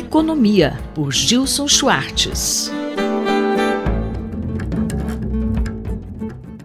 Economia, por Gilson Schwartz.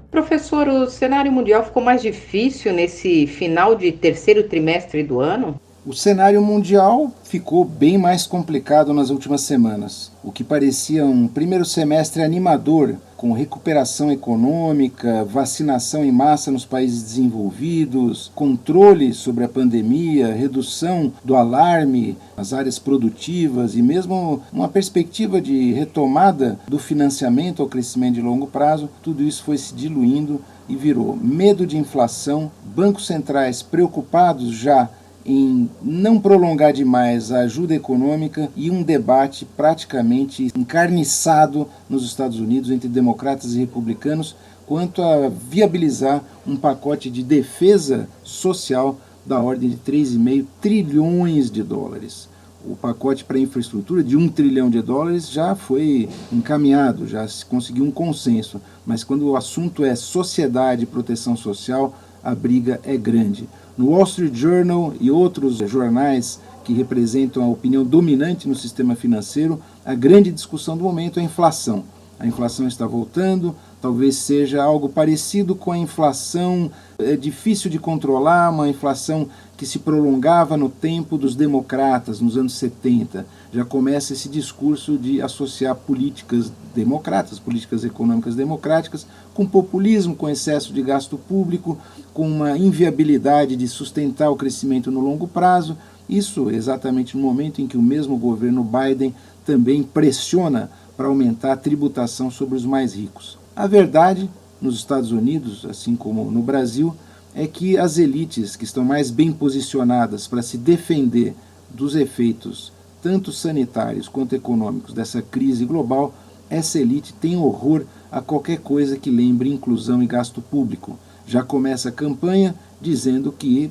Professor, o cenário mundial ficou mais difícil nesse final de terceiro trimestre do ano? O cenário mundial ficou bem mais complicado nas últimas semanas. O que parecia um primeiro semestre animador, com recuperação econômica, vacinação em massa nos países desenvolvidos, controle sobre a pandemia, redução do alarme nas áreas produtivas e mesmo uma perspectiva de retomada do financiamento ao crescimento de longo prazo, tudo isso foi se diluindo e virou medo de inflação, bancos centrais preocupados já em não prolongar demais a ajuda econômica e um debate praticamente encarniçado nos Estados Unidos entre democratas e republicanos quanto a viabilizar um pacote de defesa social da ordem de 3,5 trilhões de dólares. O pacote para infraestrutura de 1 trilhão de dólares já foi encaminhado, já se conseguiu um consenso, mas quando o assunto é sociedade e proteção social, a briga é grande. No Wall Street Journal e outros jornais que representam a opinião dominante no sistema financeiro, a grande discussão do momento é a inflação. A inflação está voltando, talvez seja algo parecido com a inflação difícil de controlar, uma inflação que se prolongava no tempo dos democratas, nos anos 70. Já começa esse discurso de associar políticas democratas, políticas econômicas democráticas, com populismo, com excesso de gasto público, com uma inviabilidade de sustentar o crescimento no longo prazo. Isso exatamente no momento em que o mesmo governo Biden também pressiona para aumentar a tributação sobre os mais ricos. A verdade, nos Estados Unidos, assim como no Brasil, é que as elites que estão mais bem posicionadas para se defender dos efeitos tanto sanitários quanto econômicos dessa crise global, essa elite tem horror a qualquer coisa que lembre inclusão e gasto público. Já começa a campanha dizendo que,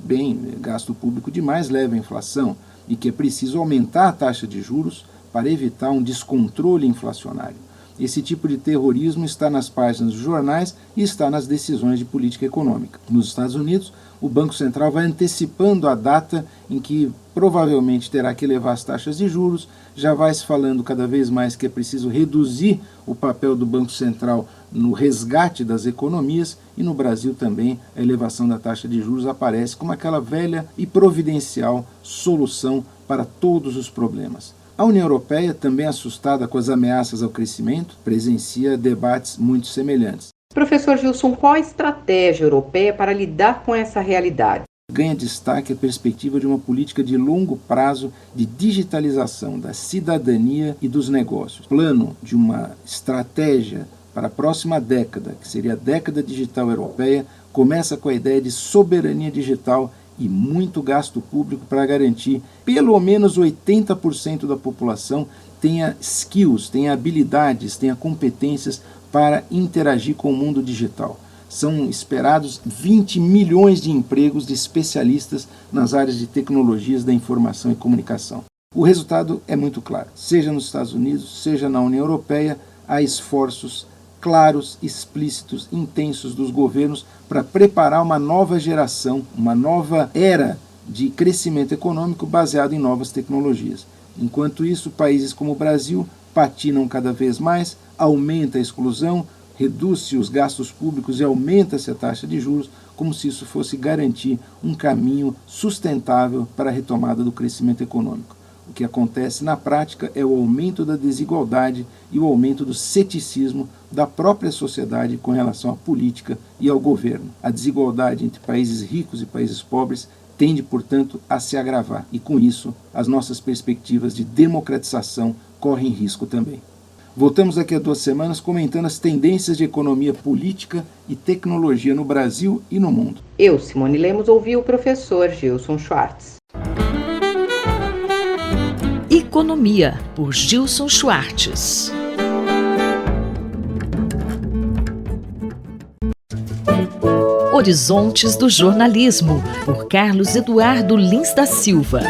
gasto público demais leva à inflação e que é preciso aumentar a taxa de juros para evitar um descontrole inflacionário. Esse tipo de terrorismo está nas páginas dos jornais e está nas decisões de política econômica. Nos Estados Unidos, o Banco Central vai antecipando a data em que provavelmente terá que elevar as taxas de juros, já vai se falando cada vez mais que é preciso reduzir o papel do Banco Central no resgate das economias, e no Brasil também a elevação da taxa de juros aparece como aquela velha e providencial solução para todos os problemas. A União Europeia, também assustada com as ameaças ao crescimento, presencia debates muito semelhantes. Professor Gilson, qual a estratégia europeia para lidar com essa realidade? Ganha destaque a perspectiva de uma política de longo prazo de digitalização da cidadania e dos negócios. Plano de uma estratégia para a próxima década, que seria a década digital europeia, começa com a ideia de soberania digital e muito gasto público para garantir pelo menos 80% da população tenha skills, tenha habilidades, tenha competências para interagir com o mundo digital. São esperados 20 milhões de empregos de especialistas nas áreas de tecnologias da informação e comunicação. O resultado é muito claro. Seja nos Estados Unidos, seja na União Europeia, há esforços claros, explícitos, intensos dos governos para preparar uma nova geração, uma nova era de crescimento econômico baseado em novas tecnologias. Enquanto isso, países como o Brasil patinam cada vez mais, aumenta a exclusão, reduz-se os gastos públicos e aumenta-se a taxa de juros, como se isso fosse garantir um caminho sustentável para a retomada do crescimento econômico. O que acontece na prática é o aumento da desigualdade e o aumento do ceticismo da própria sociedade com relação à política e ao governo. A desigualdade entre países ricos e países pobres tende, portanto, a se agravar. E com isso, as nossas perspectivas de democratização correm risco também. Voltamos daqui a 2 semanas comentando as tendências de economia política e tecnologia no Brasil e no mundo. Eu, Simone Lemos, ouvi o professor Gilson Schwartz. Economia, por Gilson Schwartz. Horizontes do Jornalismo, por Carlos Eduardo Lins da Silva.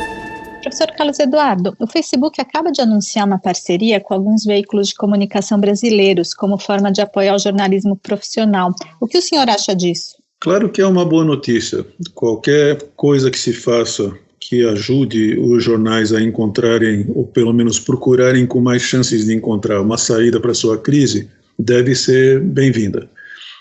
Professor Carlos Eduardo, o Facebook acaba de anunciar uma parceria com alguns veículos de comunicação brasileiros como forma de apoiar o jornalismo profissional. O que o senhor acha disso? Claro que é uma boa notícia. Qualquer coisa que se faça que ajude os jornais a encontrarem, ou pelo menos procurarem com mais chances de encontrar uma saída para a sua crise, deve ser bem-vinda.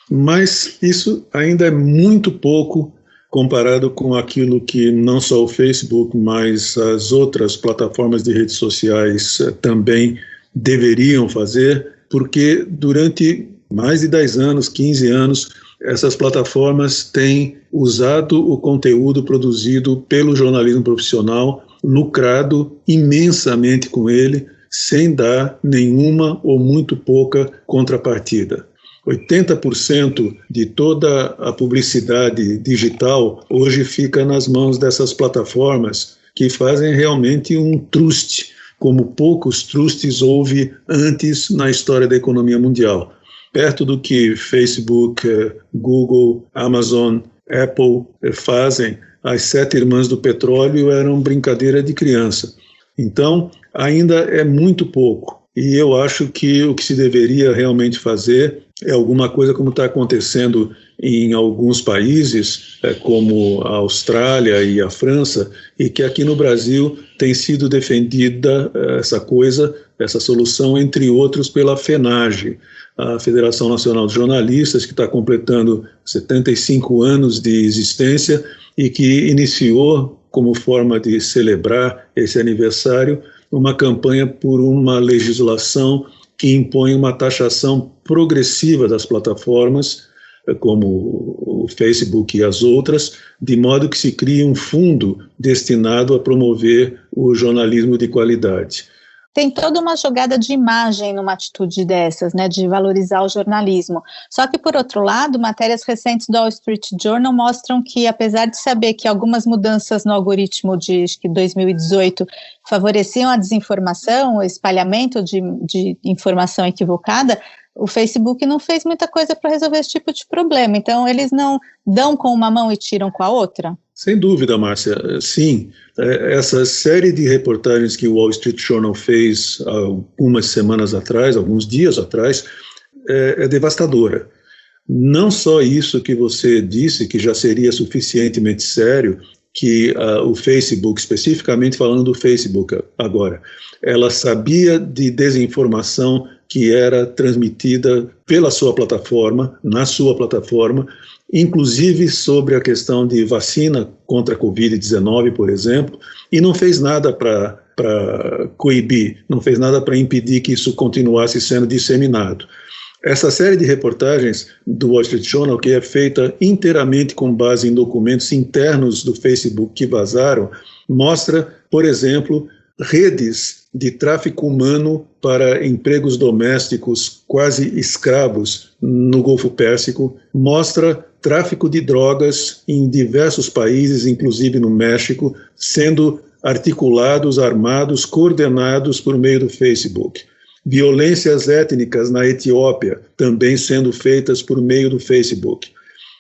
Mas isso ainda é muito pouco comparado com aquilo que não só o Facebook, mas as outras plataformas de redes sociais também deveriam fazer, porque durante mais de 10 anos, 15 anos, essas plataformas têm usado o conteúdo produzido pelo jornalismo profissional, lucrado imensamente com ele, sem dar nenhuma ou muito pouca contrapartida. 80% de toda a publicidade digital hoje fica nas mãos dessas plataformas que fazem realmente um truste, como poucos trustes houve antes na história da economia mundial. Perto do que Facebook, Google, Amazon, Apple fazem, as 7 irmãs do petróleo eram brincadeira de criança. Então, ainda é muito pouco. E eu acho que o que se deveria realmente fazer é alguma coisa como está acontecendo em alguns países, como a Austrália e a França, e que aqui no Brasil tem sido defendida essa solução, entre outros, pela FENAGE, a Federação Nacional de Jornalistas, que está completando 75 anos de existência e que iniciou, como forma de celebrar esse aniversário, uma campanha por uma legislação que impõe uma taxação progressiva das plataformas, como o Facebook e as outras, de modo que se crie um fundo destinado a promover o jornalismo de qualidade. Tem toda uma jogada de imagem numa atitude dessas, né, de valorizar o jornalismo. Só que, por outro lado, matérias recentes do Wall Street Journal mostram que, apesar de saber que algumas mudanças no algoritmo de 2018 favoreciam a desinformação, o espalhamento de informação equivocada, o Facebook não fez muita coisa para resolver esse tipo de problema. Então, eles não dão com uma mão e tiram com a outra? Sem dúvida, Márcia. Sim, essa série de reportagens que o Wall Street Journal fez algumas semanas atrás, alguns dias atrás, é devastadora. Não só isso que você disse, que já seria suficientemente sério, que o Facebook, especificamente falando do Facebook agora, ela sabia de desinformação que era transmitida pela sua plataforma, na sua plataforma, inclusive sobre a questão de vacina contra a Covid-19, por exemplo, e não fez nada para coibir, não fez nada para impedir que isso continuasse sendo disseminado. Essa série de reportagens do Wall Street Journal, que é feita inteiramente com base em documentos internos do Facebook que vazaram, mostra, por exemplo, redes de tráfico humano para empregos domésticos quase escravos no Golfo Pérsico, mostra tráfico de drogas em diversos países, inclusive no México, sendo articulados, armados, coordenados por meio do Facebook. Violências étnicas na Etiópia, também sendo feitas por meio do Facebook.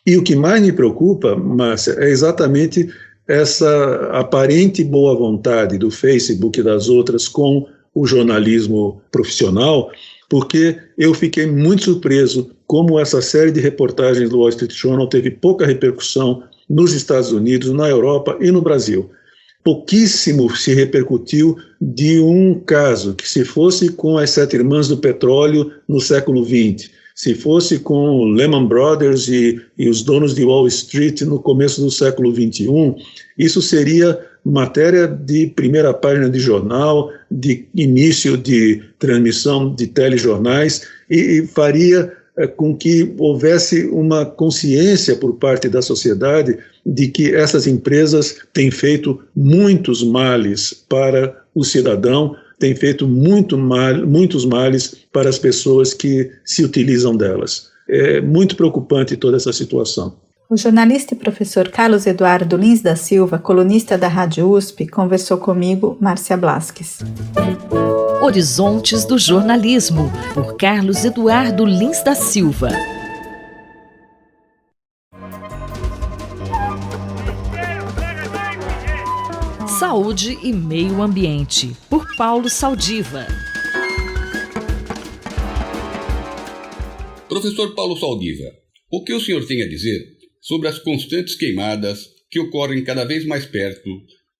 E o que mais me preocupa, Márcia, é exatamente essa aparente boa vontade do Facebook e das outras com o jornalismo profissional, porque eu fiquei muito surpreso como essa série de reportagens do Wall Street Journal teve pouca repercussão nos Estados Unidos, na Europa e no Brasil. Pouquíssimo se repercutiu de um caso que, se fosse com as 7 irmãs do petróleo no século XX, se fosse com Lehman Brothers e os donos de Wall Street no começo do século XXI, isso seria matéria de primeira página de jornal, de início de transmissão de telejornais e faria com que houvesse uma consciência por parte da sociedade de que essas empresas têm feito muitos males para o cidadão, têm feito muitos males para as pessoas que se utilizam delas. É muito preocupante toda essa situação. O jornalista e professor Carlos Eduardo Lins da Silva, colunista da Rádio USP, conversou comigo, Márcia Blasques. Horizontes do Jornalismo, por Carlos Eduardo Lins da Silva. Saúde e Meio Ambiente, por Paulo Saldiva. Professor Paulo Saldiva, o que o senhor tem a dizer sobre as constantes queimadas que ocorrem cada vez mais perto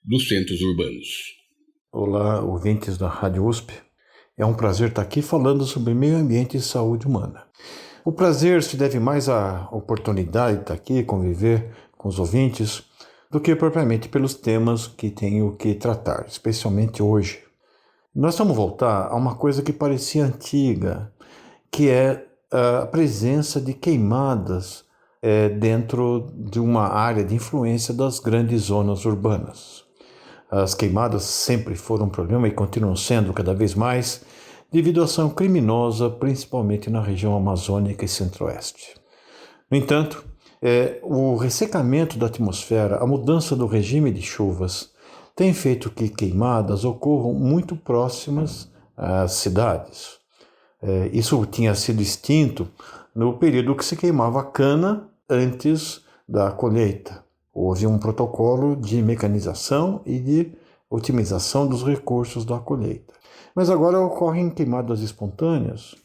dos centros urbanos. Olá, ouvintes da Rádio USP. É um prazer estar aqui falando sobre meio ambiente e saúde humana. O prazer se deve mais à oportunidade de estar aqui, conviver com os ouvintes, do que propriamente pelos temas que tenho que tratar, especialmente hoje. Nós vamos voltar a uma coisa que parecia antiga, que é a presença de queimadas dentro de uma área de influência das grandes zonas urbanas. As queimadas sempre foram um problema e continuam sendo cada vez mais, devido à ação criminosa, principalmente na região amazônica e centro-oeste. No entanto, o ressecamento da atmosfera, a mudança do regime de chuvas, tem feito que queimadas ocorram muito próximas às cidades. Isso tinha sido extinto no período que se queimava a cana antes da colheita. Houve um protocolo de mecanização e de otimização dos recursos da colheita. Mas agora ocorrem queimadas espontâneas.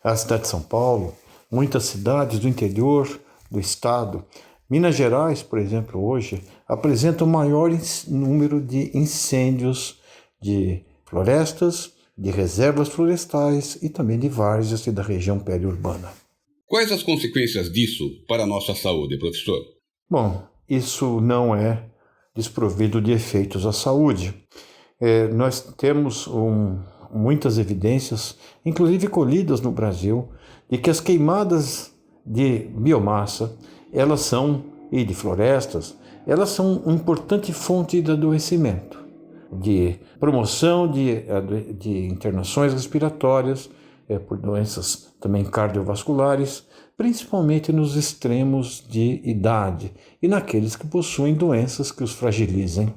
A cidade de São Paulo, muitas cidades do interior do estado, Minas Gerais, por exemplo, hoje, apresentam o maior número de incêndios de florestas, de reservas florestais e também de várzeas e da região periurbana. Quais as consequências disso para a nossa saúde, professor? Bom, isso não é desprovido de efeitos à saúde. Nós temos muitas evidências, inclusive colhidas no Brasil, de que as queimadas de biomassa, e de florestas, elas são uma importante fonte de adoecimento, de promoção de internações respiratórias, por doenças também cardiovasculares, principalmente nos extremos de idade e naqueles que possuem doenças que os fragilizem.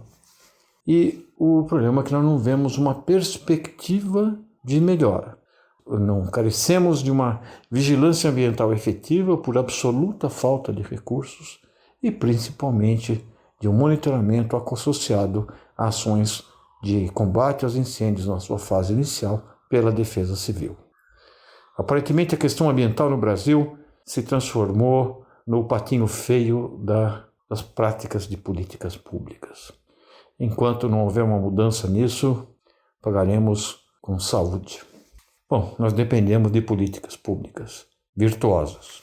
E o problema é que nós não vemos uma perspectiva de melhora. Não carecemos de uma vigilância ambiental efetiva por absoluta falta de recursos e principalmente de um monitoramento associado a ações de combate aos incêndios na sua fase inicial pela Defesa Civil. Aparentemente, a questão ambiental no Brasil se transformou no patinho feio das práticas de políticas públicas. Enquanto não houver uma mudança nisso, pagaremos com saúde. Bom, nós dependemos de políticas públicas virtuosas.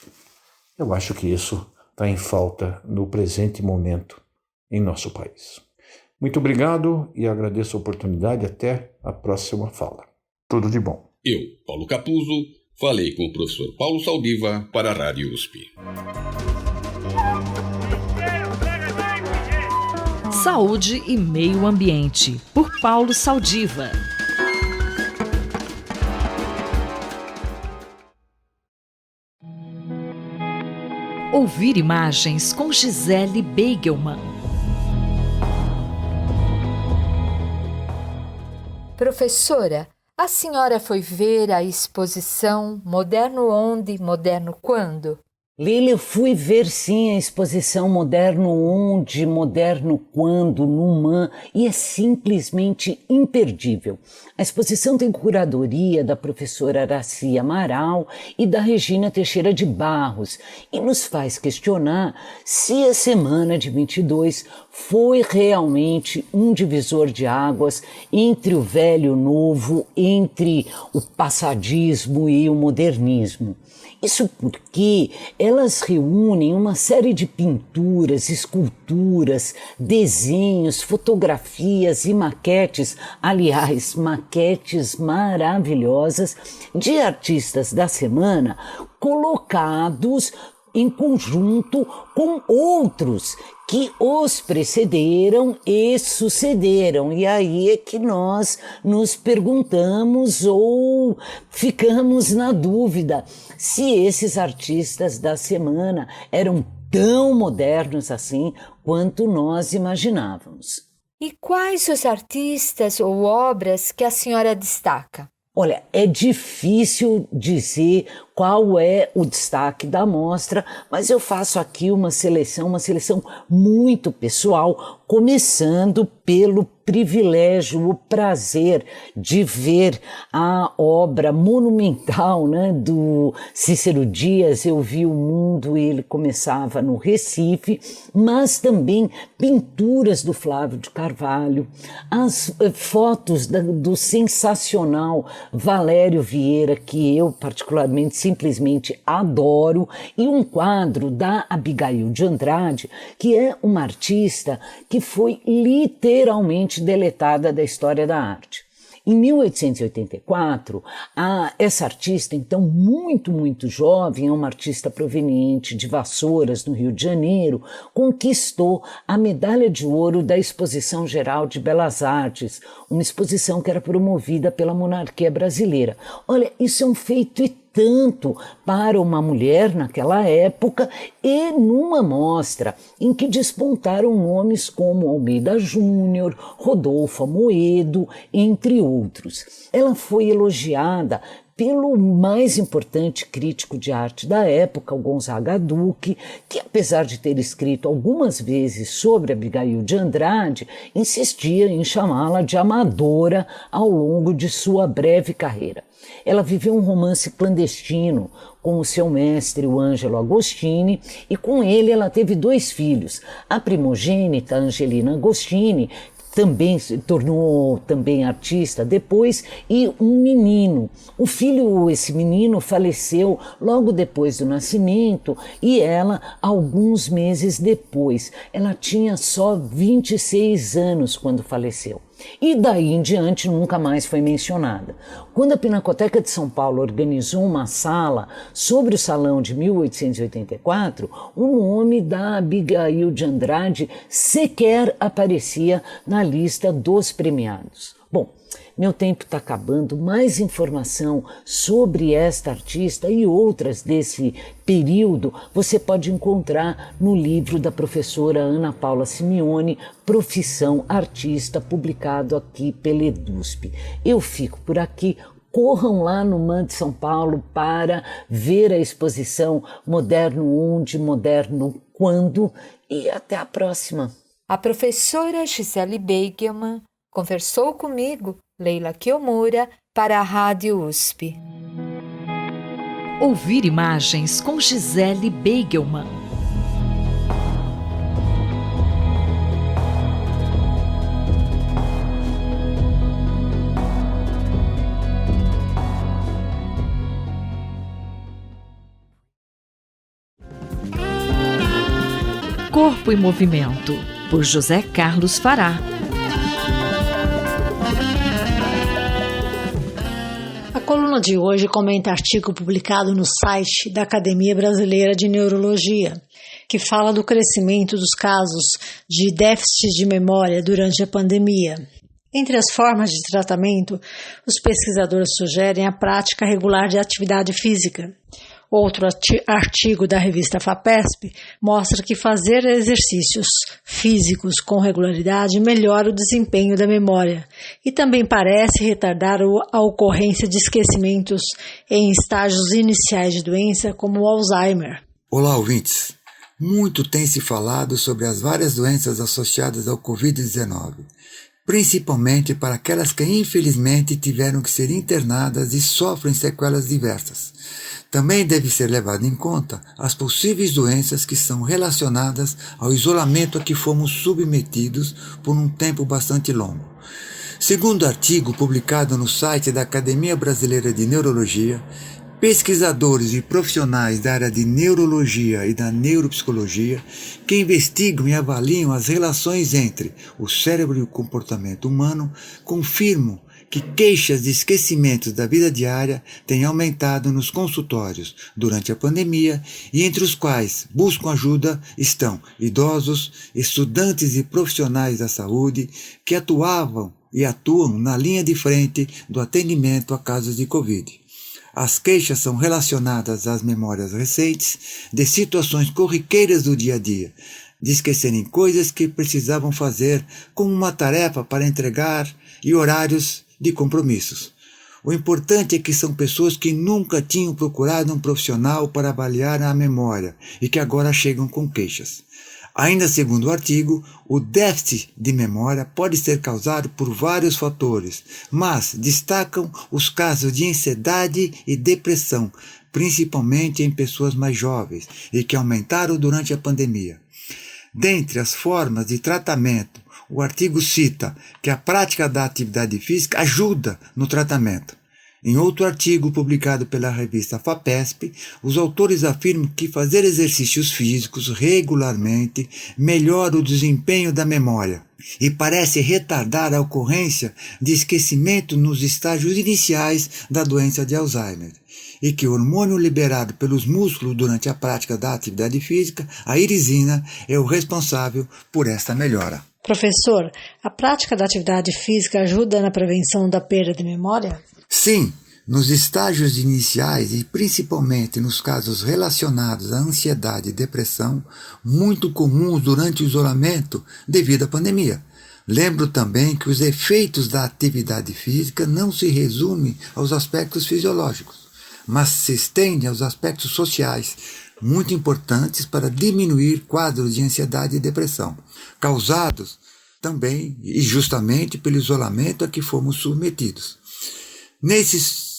Eu acho que isso está em falta no presente momento em nosso país. Muito obrigado e agradeço a oportunidade. Até a próxima fala. Tudo de bom. Eu, Paulo Capuzzo, falei com o professor Paulo Saldiva para a Rádio USP. Saúde e Meio Ambiente, por Paulo Saldiva. Ouvir imagens com Gisele Beigelman. Professora, a senhora foi ver a exposição Moderno Onde, Moderno Quando? Lili, eu fui ver sim a exposição Moderno Onde, Moderno Quando, no MAN, e é simplesmente imperdível. A exposição tem curadoria da professora Araci Amaral e da Regina Teixeira de Barros e nos faz questionar se a semana de 22 foi realmente um divisor de águas entre o velho e o novo, entre o passadismo e o modernismo. Isso porque elas reúnem uma série de pinturas, esculturas, desenhos, fotografias e maquetes, aliás, maquetes maravilhosas de artistas da semana colocados em conjunto com outros que os precederam e sucederam. E aí é que nós nos perguntamos ou ficamos na dúvida se esses artistas da semana eram tão modernos assim quanto nós imaginávamos. E quais os artistas ou obras que a senhora destaca? Olha, é difícil dizer qual é o destaque da mostra, mas eu faço aqui uma seleção muito pessoal, começando pelo privilégio, o prazer de ver a obra monumental, né, do Cícero Dias. Eu vi o mundo, ele começava no Recife, mas também pinturas do Flávio de Carvalho, as fotos do sensacional Valério Vieira, que eu particularmente simplesmente adoro, e um quadro da Abigail de Andrade, que é uma artista que foi literalmente deletada da história da arte. Em 1884, essa artista, então muito jovem, é uma artista proveniente de Vassouras, no Rio de Janeiro, conquistou a medalha de ouro da Exposição Geral de Belas Artes, uma exposição que era promovida pela monarquia brasileira. Olha, isso é um feito e tanto para uma mulher naquela época, e numa mostra em que despontaram nomes como Almeida Júnior, Rodolfo Amoedo, entre outros. Ela foi elogiada pelo mais importante crítico de arte da época, o Gonzaga Duque, que apesar de ter escrito algumas vezes sobre Abigail de Andrade, insistia em chamá-la de amadora ao longo de sua breve carreira. Ela viveu um romance clandestino com o seu mestre, o Ângelo Agostini, e com ele ela teve 2 filhos, a primogênita Angelina Agostini, também se tornou artista depois, e um menino. Esse menino faleceu logo depois do nascimento, e ela, alguns meses depois. Ela tinha só 26 anos quando faleceu. E daí em diante nunca mais foi mencionada. Quando a Pinacoteca de São Paulo organizou uma sala sobre o Salão de 1884, o nome da Abigail de Andrade sequer aparecia na lista dos premiados. Bom, meu tempo está acabando. Mais informação sobre esta artista e outras desse período você pode encontrar no livro da professora Ana Paula Simeone, Profissão Artista, publicado aqui pela EDUSP. Eu fico por aqui. Corram lá no MAN de São Paulo para ver a exposição Moderno Onde, Moderno Quando, e até a próxima. A professora Gisele Beigelman conversou comigo, Leila Kiyomura, para a Rádio USP. Ouvir imagens com Gisele Beigelman. Corpo em Movimento, por José Carlos Fará. A coluna de hoje comenta artigo publicado no site da Academia Brasileira de Neurologia, que fala do crescimento dos casos de déficit de memória durante a pandemia. Entre as formas de tratamento, os pesquisadores sugerem a prática regular de atividade física. Outro artigo da revista FAPESP mostra que fazer exercícios físicos com regularidade melhora o desempenho da memória e também parece retardar a ocorrência de esquecimentos em estágios iniciais de doença, como o Alzheimer. Olá, ouvintes! Muito tem se falado sobre as várias doenças associadas ao Covid-19, principalmente para aquelas que infelizmente tiveram que ser internadas e sofrem sequelas diversas. Também deve ser levado em conta as possíveis doenças que são relacionadas ao isolamento a que fomos submetidos por um tempo bastante longo. Segundo o artigo publicado no site da Academia Brasileira de Neurologia, pesquisadores e profissionais da área de neurologia e da neuropsicologia que investigam e avaliam as relações entre o cérebro e o comportamento humano confirmam que queixas de esquecimentos da vida diária têm aumentado nos consultórios durante a pandemia, e entre os quais buscam ajuda estão idosos, estudantes e profissionais da saúde que atuavam e atuam na linha de frente do atendimento a casos de Covid. As queixas são relacionadas às memórias recentes de situações corriqueiras do dia a dia, de esquecerem coisas que precisavam fazer, como uma tarefa para entregar e horários de compromissos. O importante é que são pessoas que nunca tinham procurado um profissional para avaliar a memória e que agora chegam com queixas. Ainda segundo o artigo, o déficit de memória pode ser causado por vários fatores, mas destacam os casos de ansiedade e depressão, principalmente em pessoas mais jovens, e que aumentaram durante a pandemia. Dentre as formas de tratamento, o artigo cita que a prática da atividade física ajuda no tratamento. Em outro artigo publicado pela revista FAPESP, os autores afirmam que fazer exercícios físicos regularmente melhora o desempenho da memória e parece retardar a ocorrência de esquecimento nos estágios iniciais da doença de Alzheimer, e que o hormônio liberado pelos músculos durante a prática da atividade física, a irisina, é o responsável por esta melhora. Professor, a prática da atividade física ajuda na prevenção da perda de memória? Sim, nos estágios iniciais e principalmente nos casos relacionados à ansiedade e depressão, muito comuns durante o isolamento devido à pandemia. Lembro também que os efeitos da atividade física não se resumem aos aspectos fisiológicos, mas se estendem aos aspectos sociais, muito importantes para diminuir quadros de ansiedade e depressão, causados também e justamente pelo isolamento a que fomos submetidos. Nesses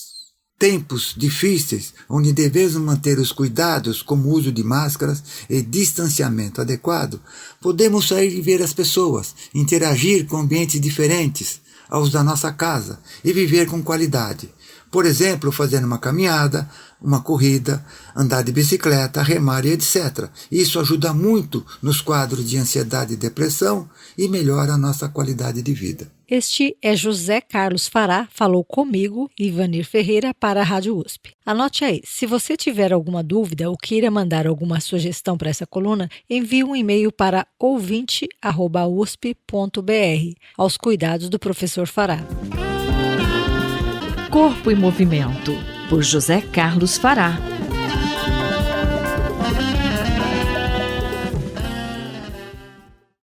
tempos difíceis, onde devemos manter os cuidados como o uso de máscaras e distanciamento adequado, podemos sair e ver as pessoas, interagir com ambientes diferentes aos da nossa casa e viver com qualidade. Por exemplo, fazendo uma caminhada, uma corrida, andar de bicicleta, remar e etc. Isso ajuda muito nos quadros de ansiedade e depressão e melhora a nossa qualidade de vida. Este é José Carlos Fará, falou comigo, Ivanir Ferreira, para a Rádio USP. Anote aí, se você tiver alguma dúvida ou queira mandar alguma sugestão para essa coluna, envie um e-mail para ouvinte@usp.br, aos cuidados do professor Fará. Corpo em Movimento, por José Carlos Fará.